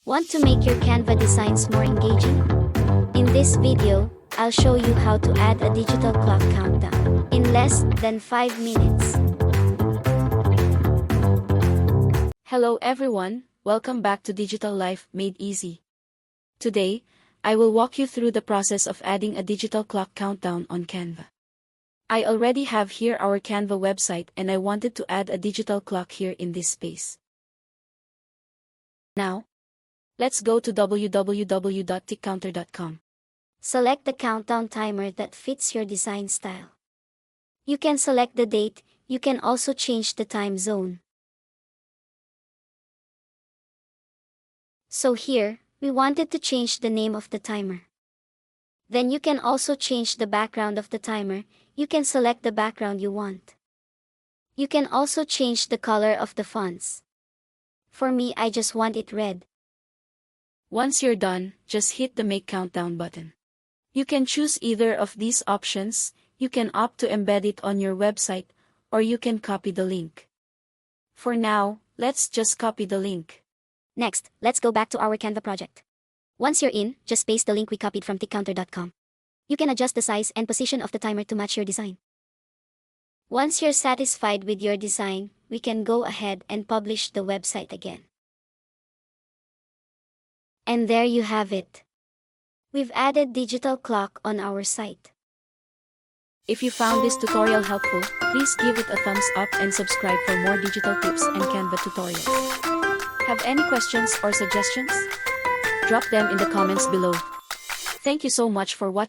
Want to make your Canva designs more engaging? In this video, I'll show you how to add a digital clock countdown in less than 5 minutes. Hello everyone, welcome back to Digital Life Made Easy. Today, I will walk you through the process of adding a digital clock countdown on Canva. I already have here our Canva website and I wanted to add a digital clock here in this space. Now, let's go to www.tickcounter.com. Select the countdown timer that fits your design style. You can select the date, you can also change the time zone. So here, we wanted to change the name of the timer. Then you can also change the background of the timer, you can select the background you want. You can also change the color of the fonts. For me, I just want it red. Once you're done, just hit the Make Countdown button. You can choose either of these options, you can opt to embed it on your website, or you can copy the link. For now, let's just copy the link. Next, let's go back to our Canva project. Once you're in, just paste the link we copied from tickcounter.com. You can adjust the size and position of the timer to match your design. Once you're satisfied with your design, we can go ahead and publish the website again. And there you have it. We've added digital clock on our site. If you found this tutorial helpful, please give it a thumbs up and subscribe for more digital tips and Canva tutorials. Have any questions or suggestions? Drop them in the comments below. Thank you so much for watching.